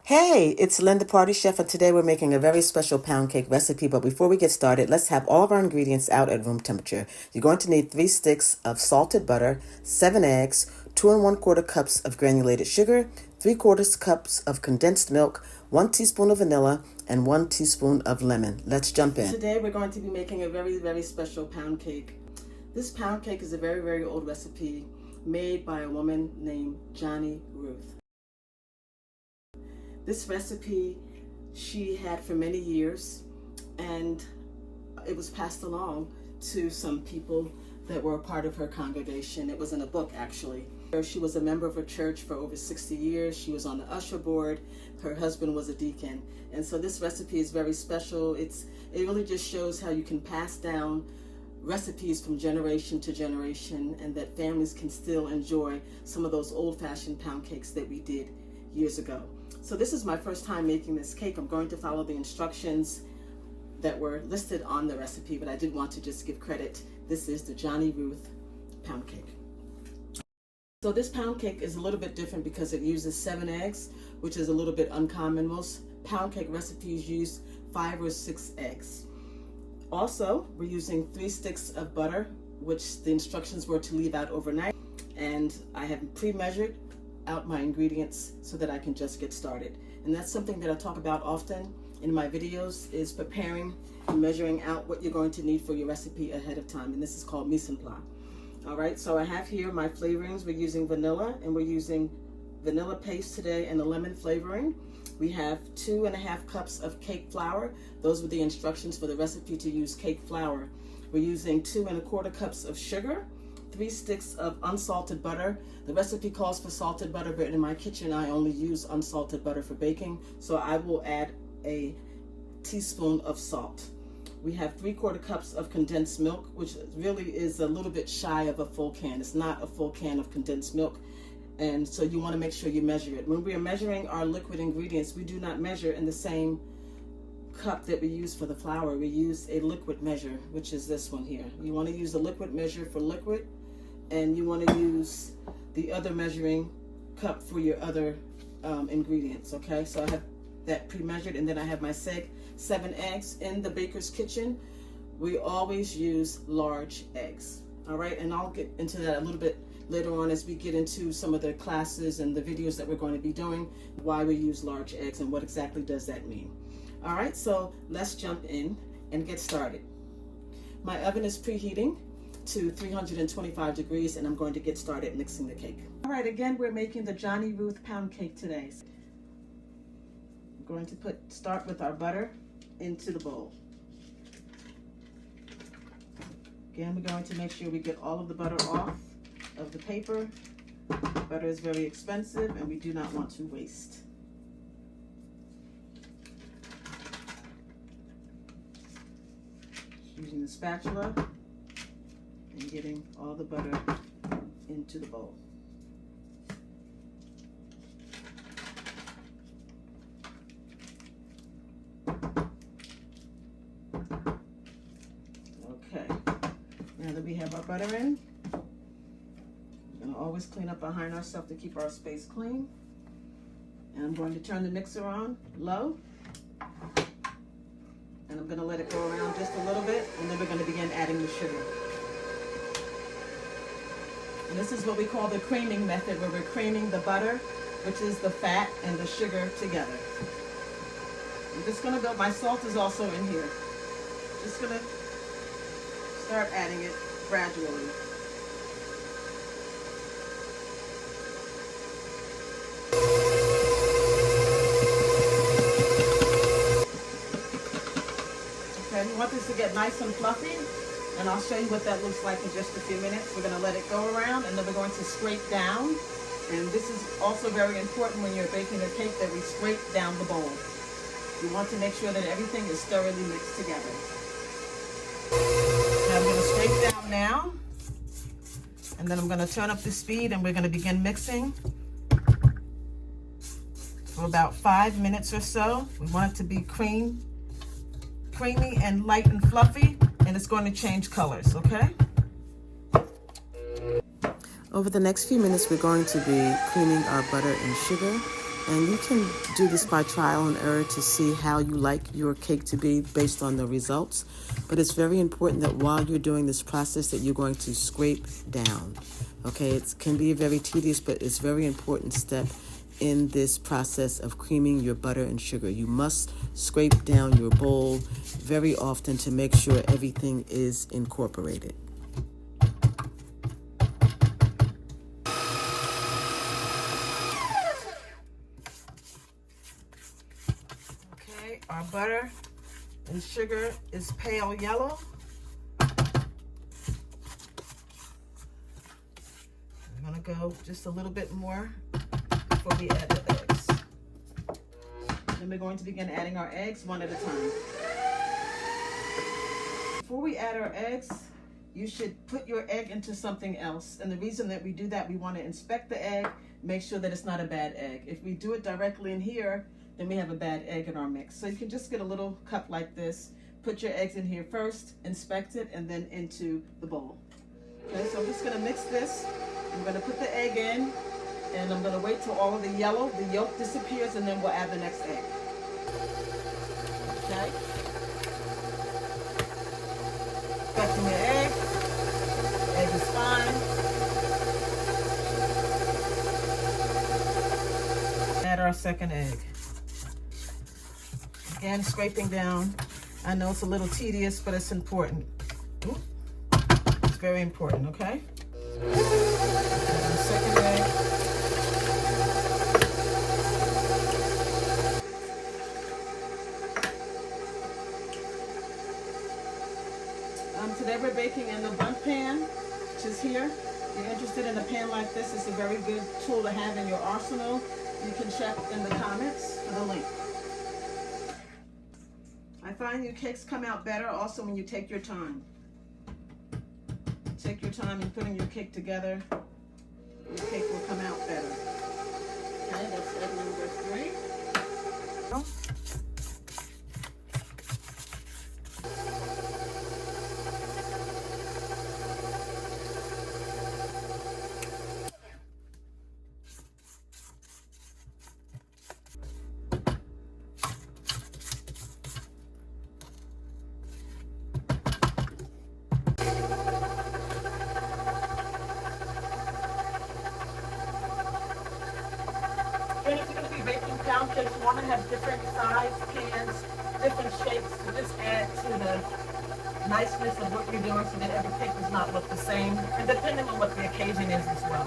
Hey, it's Lynn the Party Chef, and today we're making a very special pound cake recipe. But before we get started, let's have all of our ingredients out at room temperature. You're going to need 3 sticks of salted butter, 7 eggs, 2 1/4 cups of granulated sugar, 3/4 cups of condensed milk, 1 teaspoon of vanilla, and 1 teaspoon of lemon. Let's jump in. Today we're going to be making a very special pound cake. This pound cake is a very old recipe made by a woman named Johnnie Ruth. This recipe she had for many years, and it was passed along to some people that were a part of her congregation. It was in a book, actually. She was a member of a church for over 60 years. She was on the usher board. Her husband was a deacon. And so this recipe is very special. It really just shows how you can pass down recipes from generation to generation, and that families can still enjoy some of those old-fashioned pound cakes that we did years ago. So this is my first time making this cake. I'm going to follow the instructions that were listed on the recipe, but I did want to just give credit. This is the Johnnie Ruth pound cake. So this pound cake is a little bit different because it uses 7 eggs, which is a little bit uncommon. Most pound cake recipes use 5 or 6 eggs. Also, we're using 3 sticks of butter, which the instructions were to leave out overnight. And I have pre-measured out my ingredients so that I can just get started. And that's something that I talk about often in my videos, is preparing and measuring out what you're going to need for your recipe ahead of time. And this is called mise en place. All right, so I have here my flavorings. We're using vanilla, and we're using vanilla paste today and a lemon flavoring. We have 2 1/2 cups of cake flour. Those were the instructions for the recipe, to use cake flour. We're using 2 1/4 cups of sugar, 3 sticks of unsalted butter. The recipe calls for salted butter, but in my kitchen I only use unsalted butter for baking, so I will add a teaspoon of salt. We have 3/4 cups of condensed milk, which really is a little bit shy of a full can. It's not a full can of condensed milk, and so you want to make sure you measure it. When we are measuring our liquid ingredients, we do not measure in the same cup that we use for the flour. We use a liquid measure, which is this one here. You want to use the liquid measure for liquid, and you want to use the other measuring cup for your other ingredients. Okay, so I have that pre-measured, and then I have my 7 eggs. In the baker's kitchen, we always use large eggs. All right, and I'll get into that a little bit later on as we get into some of the classes and the videos that we're going to be doing, why we use large eggs and what exactly does that mean. All right, so let's jump in and get started. My oven is preheating to 325 degrees, and I'm going to get started mixing the cake. All right, again, we're making the Johnnie Ruth pound cake today. I'm going to start with our butter into the bowl. Again, we're going to make sure we get all of the butter off of the paper. Butter is very expensive, and we do not want to waste. Using the spatula and getting all the butter into the bowl. Okay, now that we have our butter in, we're going to always clean up behind ourselves to keep our space clean. And I'm going to turn the mixer on low. And I'm going to let it go around just a little bit, and then we're going to begin adding the sugar. And this is what we call the creaming method, where we're creaming the butter, which is the fat, and the sugar together. I'm just going to go, my salt is also in here. Just going to start adding it gradually. We want this to get nice and fluffy, and I'll show you what that looks like in just a few minutes. We're going to let it go around, and then we're going to scrape down. And this is also very important when you're baking a cake, that we scrape down the bowl. You want to make sure that everything is thoroughly mixed together. Now I'm going to scrape down now, and then I'm going to turn up the speed, and we're going to begin mixing for about 5 minutes or so. We want it to be creamy and light and fluffy, and it's going to change colors, okay? Over the next few minutes, we're going to be creaming our butter and sugar. And you can do this by trial and error to see how you like your cake to be based on the results. But it's very important that while you're doing this process that you're going to scrape down. Okay, it can be very tedious, but it's a very important step in this process of creaming your butter and sugar. You must scrape down your bowl very often to make sure everything is incorporated. Okay, our butter and sugar is pale yellow. I'm gonna go just a little bit more before we add the eggs. Then we're going to begin adding our eggs one at a time. Before we add our eggs, you should put your egg into something else. And the reason that we do that, we want to inspect the egg, make sure that it's not a bad egg. If we do it directly in here, then we have a bad egg in our mix. So you can just get a little cup like this, put your eggs in here first, inspect it, and then into the bowl. Okay, so I'm just gonna mix this. I'm gonna put the egg in, and I'm gonna wait till all of the yolk disappears, and then we'll add the next egg. Okay? Inspecting the egg. Egg is fine. Add our second egg. Again, scraping down. I know it's a little tedious, but it's important. Ooh. It's very important, okay? Second egg. Today we're baking in the bundt pan, which is here. If you're interested in a pan like this, it's a very good tool to have in your arsenal. You can check in the comments for the link. I find your cakes come out better also when you take your time. Take your time in putting your cake together. Your cake will come out better. Okay, that's egg number 3. If you're going to be baking pound cakes, you want to have different size pans, different shapes to just add to the niceness of what you're doing so that every cake does not look the same, and depending on what the occasion is as well.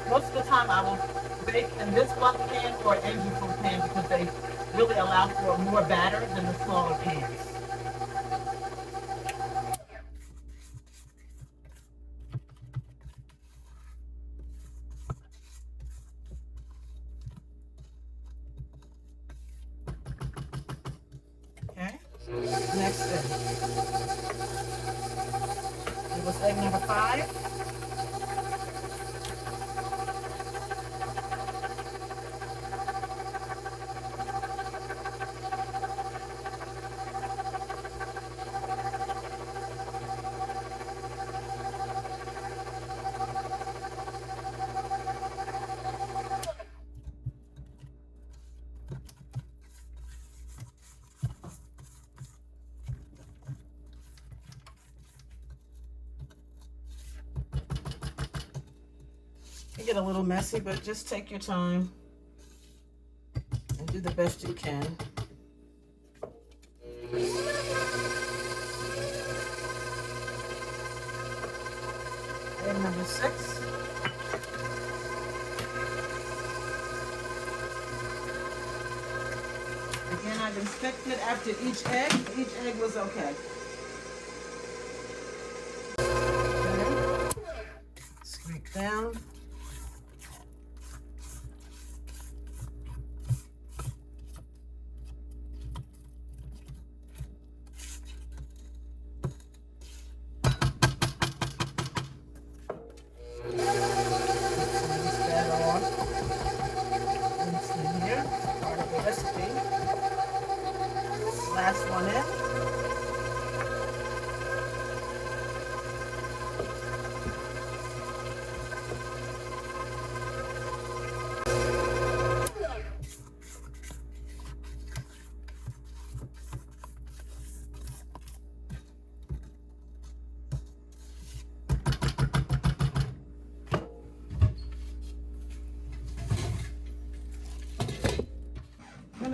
Most of the time I will bake in this bundt pan or engine food pan because they really allow for more batter than the smaller pans. Okay, next egg. It was egg number 5. It get a little messy, but just take your time and do the best you can. Egg number 6. Again, I've inspected after each egg. Each egg was okay. Okay. Scrape down. Last one in.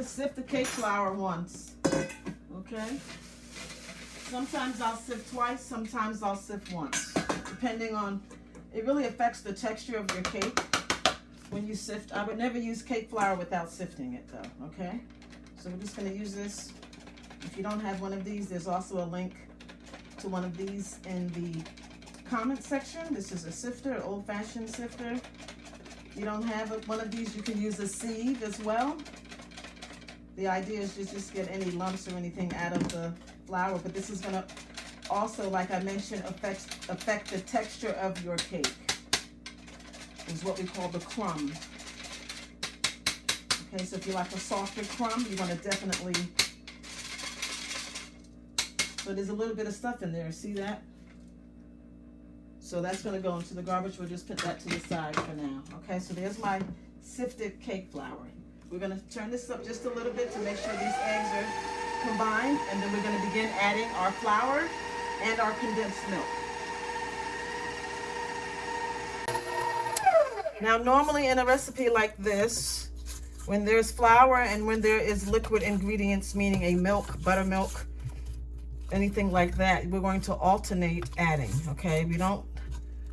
to sift the cake flour once. Okay? Sometimes I'll sift twice, sometimes I'll sift once. Depending on, it really affects the texture of your cake when you sift. I would never use cake flour without sifting it though, okay? So we're just gonna use this. If you don't have one of these, there's also a link to one of these in the comment section. This is a sifter, an old-fashioned sifter. If you don't have one of these, you can use a sieve as well. The idea is just get any lumps or anything out of the flour, but this is gonna also, like I mentioned, affect the texture of your cake. Is what we call the crumb. Okay, so if you like a softer crumb, you want to definitely. So there's a little bit of stuff in there. See that? So that's going to go into the garbage. We'll just put that to the side for now. Okay, so there's my sifted cake flour. We're going to turn this up just a little bit to make sure these eggs are combined, and then we're going to begin adding our flour and our condensed milk. Now, normally in a recipe like this, when there's flour and when there is liquid ingredients, meaning a milk, buttermilk, anything like that, we're going to alternate adding, okay? We don't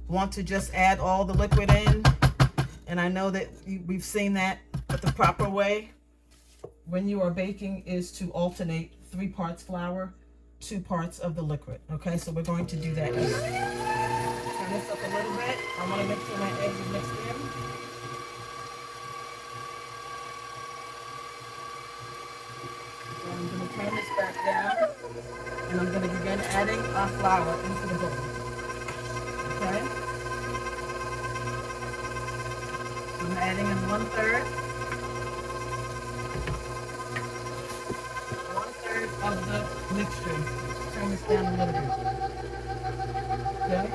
want to just add all the liquid in. And I know that we've seen that, but the proper way when you are baking is to alternate 3 parts flour, 2 parts of the liquid, okay? So we're going to do that here. Turn this up a little bit. I want to make sure my eggs are mixed in. So I'm going to turn this back down, and I'm going to begin adding our flour into the bowl. Okay? So I'm adding in 1/3. 1/3 of the mixture. Turn this down a little bit. Okay?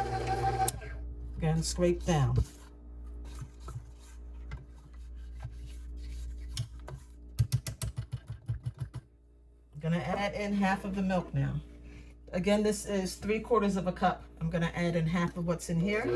Again, scrape down. I'm gonna add in half of the milk now. Again, this is 3/4 of a cup. I'm gonna add in half of what's in here.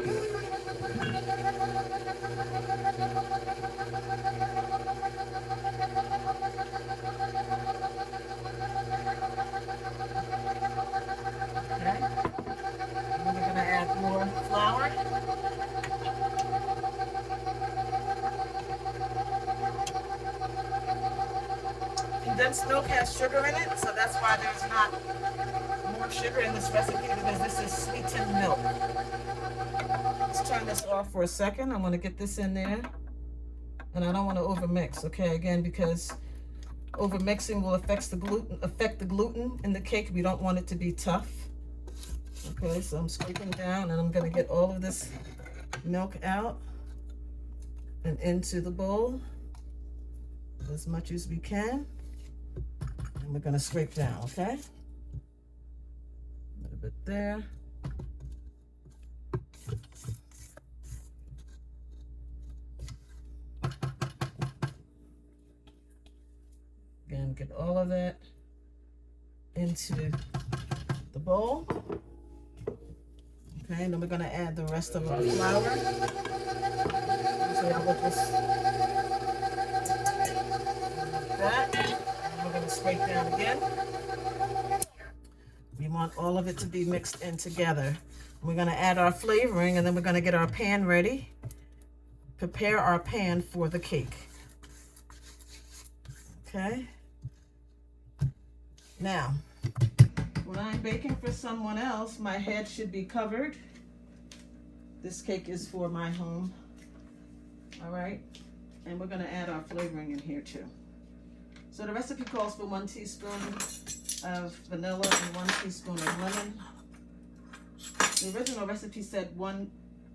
Condensed milk has sugar in it, so that's why there's not more sugar in this recipe, because this is sweetened milk. Let's turn this off for a second. I'm going to get this in there, and I don't want to overmix, okay? Again, because overmixing will affect the gluten in the cake. We don't want it to be tough. Okay, so I'm scraping down, and I'm going to get all of this milk out and into the bowl as much as we can. And we're going to scrape down, okay? A little bit there. Again, get all of that into the bowl. Okay, and then we're going to add the rest of our flour. So I will just that. We're going to scrape down again. We want all of it to be mixed in together. We're going to add our flavoring, and then we're going to get our pan ready. Prepare our pan for the cake. Okay. Now, when I'm baking for someone else, my head should be covered. This cake is for my home. All right. And we're going to add our flavoring in here too. So the recipe calls for 1 teaspoon of vanilla and 1 teaspoon of lemon. The original recipe said 1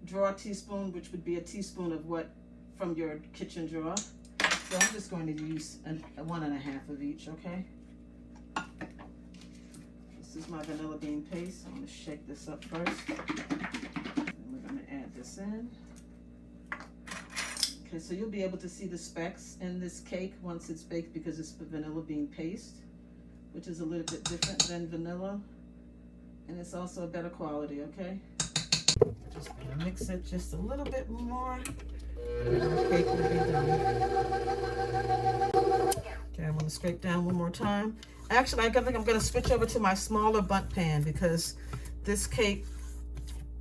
drawer teaspoon, which would be a teaspoon of what from your kitchen drawer. So I'm just going to use a 1 1/2 of each, okay? This is my vanilla bean paste. I'm going to shake this up first. And we're going to add this in. Okay, so you'll be able to see the specks in this cake once it's baked, because it's the vanilla bean paste, which is a little bit different than vanilla, and it's also a better quality, okay? Just gonna mix it just a little bit more, and our cake will be done. Okay, I'm scrape down one more time. Actually, I think I'm going to switch over to my smaller bundt pan because this cake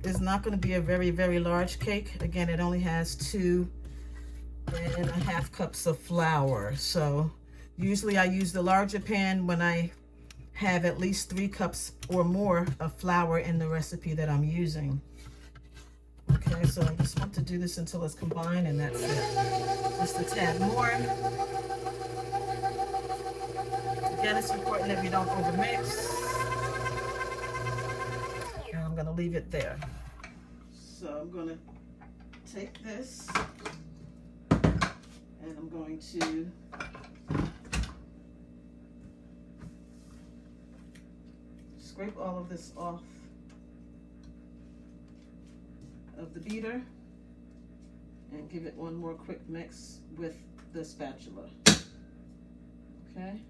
is not going to be a very, very large cake. Again, it only has 2.5 cups of flour. So usually I use the larger pan when I have at least 3 cups or more of flour in the recipe that I'm using. Okay, so I just want to do this until it's combined, and that's it. Just a tad more. Again, it's important that we don't overmix. And I'm going to leave it there. So I'm going to take this and I'm going to scrape all of this off of the beater and give it one more quick mix with the spatula. Okay,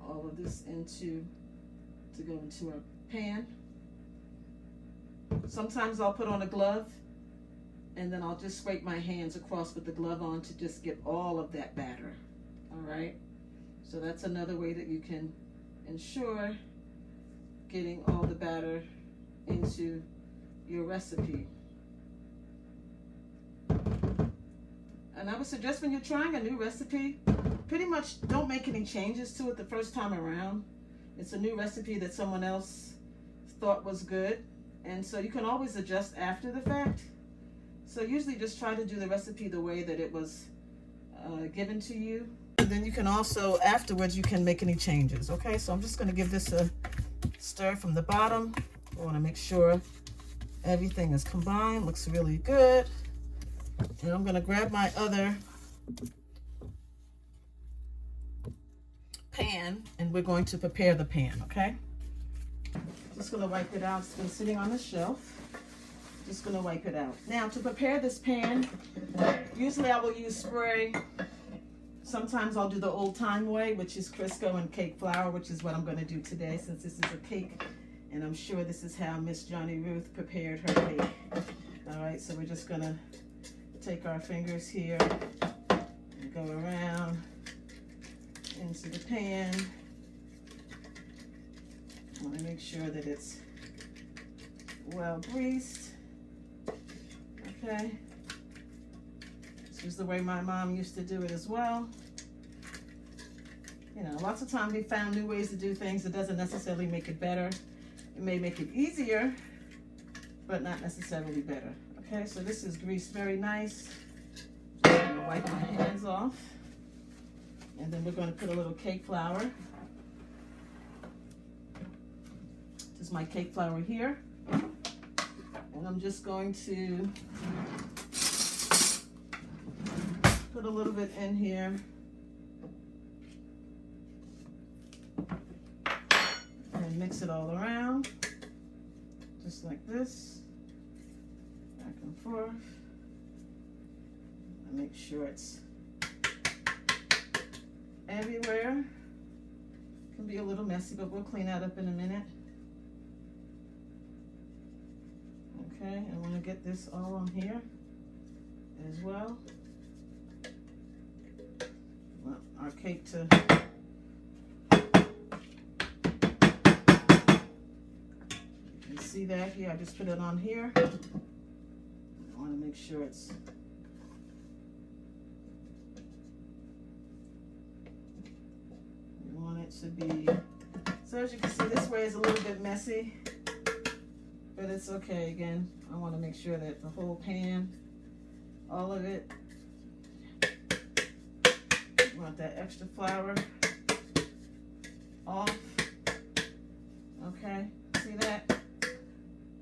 all of this to go into our pan. Sometimes I'll put on a glove and then I'll just scrape my hands across with the glove on to just get all of that batter. All right, so that's another way that you can ensure getting all the batter into your recipe. And I would suggest when you're trying a new recipe, pretty much don't make any changes to it the first time around. It's a new recipe that someone else thought was good, and so you can always adjust after the fact. So usually just try to do the recipe the way that it was given to you. And then you can also, afterwards, you can make any changes. Okay, so I'm just going to give this a stir from the bottom. I want to make sure everything is combined. Looks really good. And I'm going to grab my other pan and we're going to prepare the pan, okay? Just going to wipe it out. It's been sitting on the shelf. Just going to wipe it out. Now, to prepare this pan, usually I will use spray. Sometimes I'll do the old-time way, which is Crisco and cake flour, which is what I'm going to do today since this is a cake. And I'm sure this is how Miss Johnnie Ruth prepared her cake. All right, so we're just going to take our fingers here and go around into the pan. I want to make sure that it's well greased. Okay. This is the way my mom used to do it as well. You know, lots of times we found new ways to do things. It doesn't necessarily make it better. It may make it easier, but not necessarily better. Okay, so this is greased very nice. Just going to wipe my hands off. And then we're going to put a little cake flour. This is my cake flour here. And I'm just going to put a little bit in here. And mix it all around. Just like this. Back and forth. And make sure it's everywhere. It can be a little messy, but we'll clean that up in a minute. Okay, I want to get this all on here as well. Want our cake to you can see that here. I just put it on here. I want to make sure it's to be, so as you can see, this way is a little bit messy, but it's okay. Again, I want to make sure that the whole pan, all of it, you want that extra flour off. Okay, see that?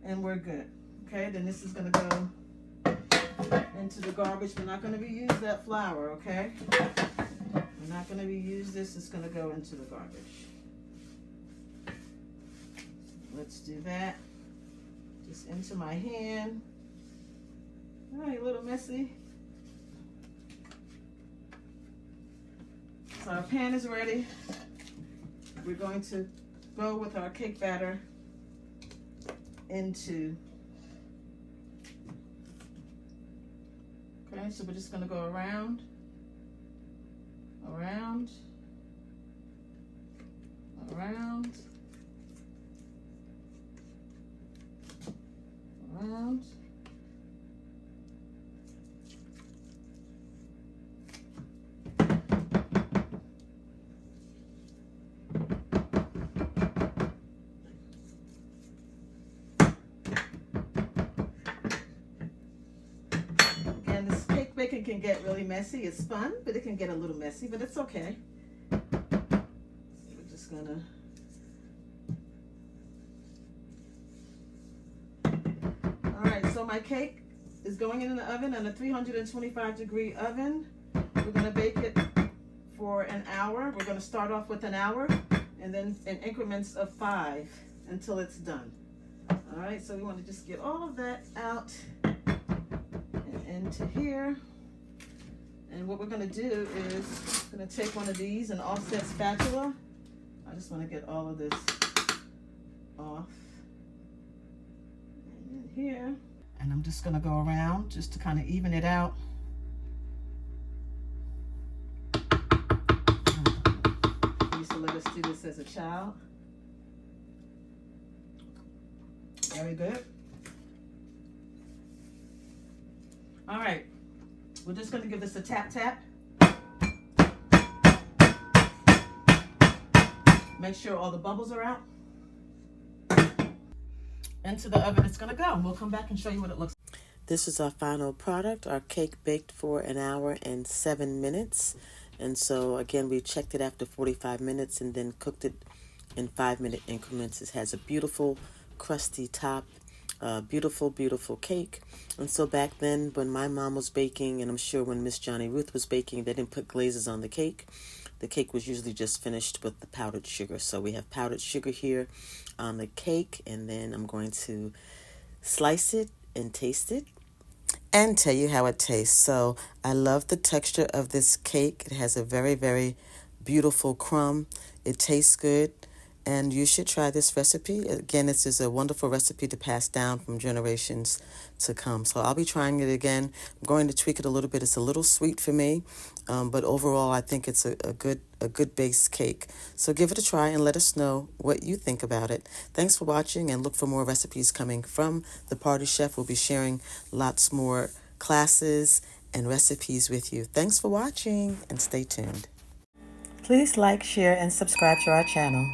And we're good. Okay, then this is going to go into the garbage. We're not going to reuse that flour, okay? We're not going to reuse this. It's going to go into the garbage. Let's do that. Just into my hand. All right, a little messy. So our pan is ready. We're going to go with our cake batter into. Okay, so we're just going to go around. baking can get really messy. It's fun, but it can get a little messy, but it's okay. So we're just gonna all right, so my cake is going in the oven on a 325-degree oven. We're gonna bake it for an hour. We're gonna start off with an hour and then in increments of 5 until it's done. All right, so we want to just get all of that out and into here. And what we're going to do is going to take one of these, an offset spatula. I just want to get all of this off and in here. And I'm just going to go around just to kind of even it out. I used to let us do this as a child. Very good. All right, we're just going to give this a tap tap. Make sure all the bubbles are out. Into the oven it's going to go, and we'll come back and show you what it looks like. This is our final product. Our cake baked for an hour and 7 minutes. And so again, we checked it after 45 minutes and then cooked it in 5-minute increments. It has a beautiful crusty top, beautiful, beautiful cake. And so back then when my mom was baking, and I'm sure when Miss Johnnie Ruth was baking, they didn't put glazes on the cake. The cake was usually just finished with the powdered sugar. So we have powdered sugar here on the cake, and then I'm going to slice it and taste it and tell you how it tastes. So I love the texture of this cake. It has a very, very beautiful crumb. It tastes good. And you should try this recipe. Again, this is a wonderful recipe to pass down from generations to come. So I'll be trying it again. I'm going to tweak it a little bit. It's a little sweet for me, but overall, I think it's a good base cake. So give it a try and let us know what you think about it. Thanks for watching, and look for more recipes coming from The Party Chef. We'll be sharing lots more classes and recipes with you. Thanks for watching, and stay tuned. Please like, share, and subscribe to our channel.